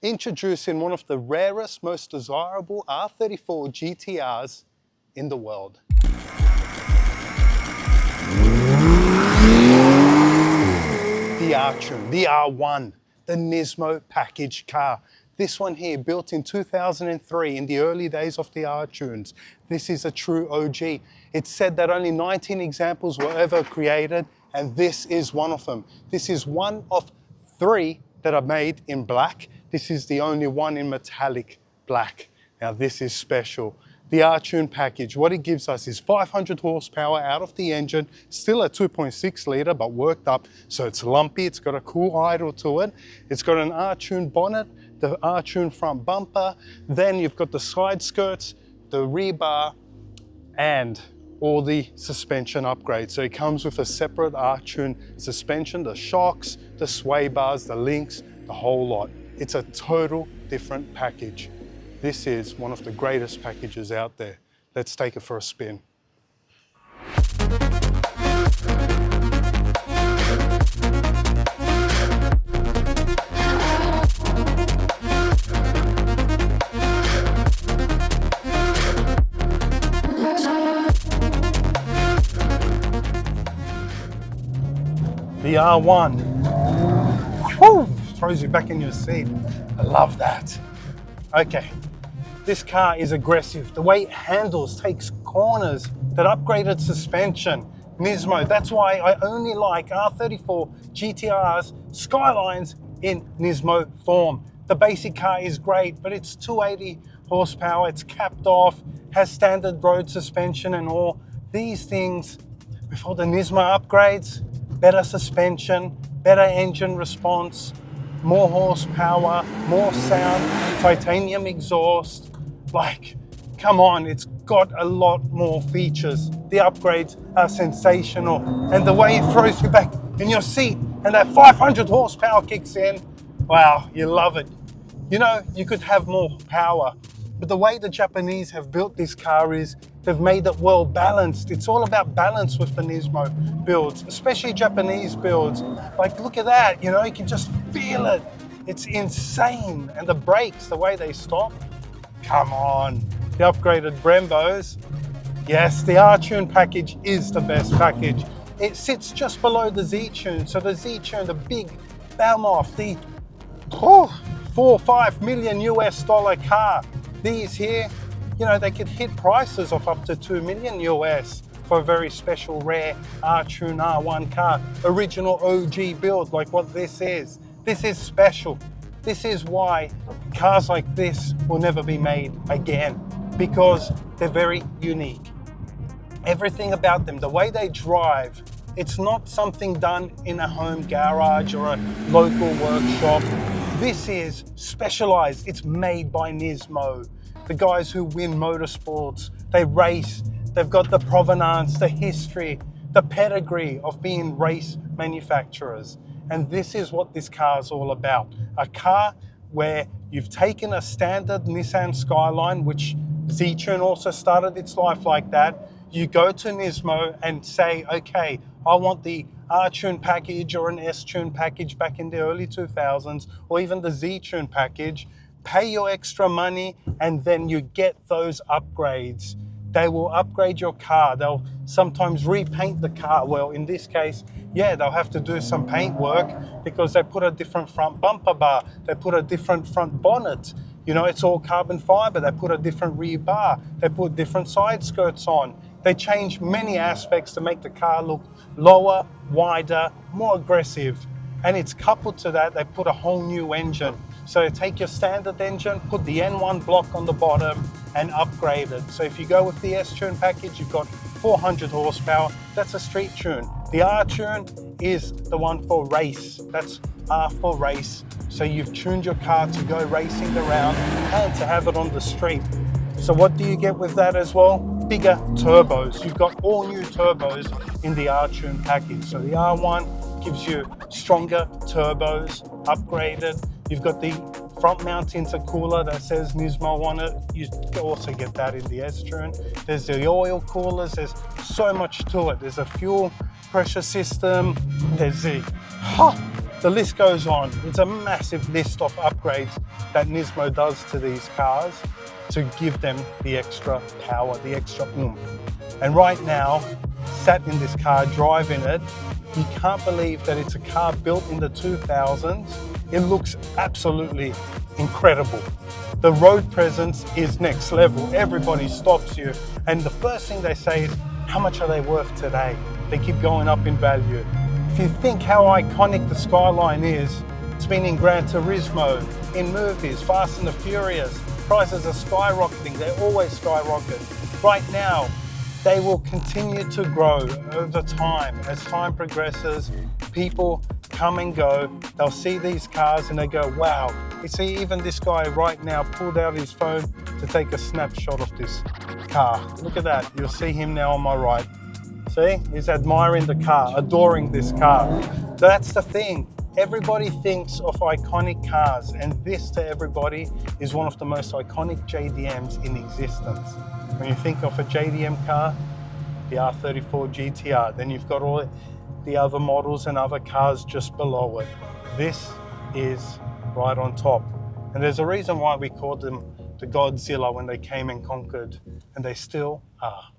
Introducing one of the rarest, most desirable R34 GTRs in the world. The R-Tune, the R1, the Nismo package car. This one here, built in 2003 in the early days of the R-Tunes. This is a true OG. It's said that only 19 examples were ever created, and this is one of them. This is one of 3 that are made in black. This is the only one in metallic black. Now this is special. The R-Tune package, what it gives us is 500 horsepower out of the engine, still a 2.6 litre, but worked up, so it's lumpy, it's got a cool idle to it. It's got an R-Tune bonnet, the R-Tune front bumper, then you've got the side skirts, the rebar, and all the suspension upgrades. So it comes with a separate R-Tune suspension, the shocks, the sway bars, the links, the whole lot. It's a total different package. This is one of the greatest packages out there. Let's take it for a spin. The R1. Woo! Throws you back in your seat. I love that. Okay, this car is aggressive. The way it handles, takes corners, that upgraded suspension, Nismo. That's why I only like R34 GTR's Skylines in Nismo form. The basic car is great, but it's 280 horsepower, it's capped off, has standard road suspension and all. These things, with all the Nismo upgrades, better suspension, better engine response, more horsepower, more sound, titanium exhaust. Like, come on, it's got a lot more features. The upgrades are sensational. And the way it throws you back in your seat and that 500 horsepower kicks in, wow, you love it. You know, you could have more power, but the way the Japanese have built this car is they've made it well balanced. It's all about balance with the Nismo builds, especially Japanese builds. Like, look at that, you know, you can just feel it. It's insane. And the brakes, the way they stop, come on. The upgraded Brembos. Yes, the R-Tune package is the best package. It sits just below the Z-Tune. So the Z-Tune, the big Belmoth, the 4-5 million US dollar car. These here, you know, they could hit prices of up to 2 million US for a very special, rare R-Tune R1 car. Original OG build, like what this is. This is special. This is why cars like this will never be made again, because they're very unique. Everything about them, the way they drive, it's not something done in a home garage or a local workshop. This is specialized. It's made by Nismo. The guys who win motorsports, they race, they've got the provenance, the history, the pedigree of being race manufacturers. And this is what this car is all about. A car where you've taken a standard Nissan Skyline, which Z-Tune also started its life like that. You go to Nismo and say, okay, I want the R-Tune package or an S-Tune package back in the early 2000s, or even the Z-Tune package. Pay your extra money and then you get those upgrades. They will upgrade your car. They'll sometimes repaint the car. Well, in this case, yeah, they'll have to do some paint work because they put a different front bumper bar. They put a different front bonnet. You know, it's all carbon fiber. They put a different rear bar. They put different side skirts on. They change many aspects to make the car look lower, wider, more aggressive. And it's coupled to that, they put a whole new engine. So take your standard engine, put the N1 block on the bottom and upgrade it. So if you go with the S-Tune package, you've got 400 horsepower. That's a street tune. The R-Tune is the one for race. That's R for race. So you've tuned your car to go racing around and to have it on the street. So what do you get with that as well? Bigger turbos. You've got all new turbos in the R-Tune package. So the R1 gives you stronger turbos, upgraded. You've got the front mount intercooler that says Nismo on it. You also get that in the S-Tune. There's the oil coolers. There's so much to it. There's a fuel pressure system. There's the The list goes on. It's a massive list of upgrades that Nismo does to these cars to give them the extra power, the extra oomph. And right now, sat in this car, driving it, you can't believe that it's a car built in the 2000s. It looks absolutely incredible. The road presence is next level. Everybody stops you, and the first thing they say is, how much are they worth today? They keep going up in value. If you think how iconic the Skyline is, it's been in Gran Turismo, in movies, Fast and the Furious. Prices are skyrocketing, they always skyrocket. Right now, they will continue to grow over time. As time progresses, people come and go. They'll see these cars and they go, wow. You see, even this guy right now pulled out his phone to take a snapshot of this car. Look at that, you'll see him now on my right. See, he's admiring the car, adoring this car. That's the thing. Everybody thinks of iconic cars, and this to everybody is one of the most iconic JDMs in existence. When you think of a JDM car, the R34 GTR, then you've got all the other models and other cars just below it. This is right on top. And there's a reason why we called them the Godzilla when they came and conquered, and they still are.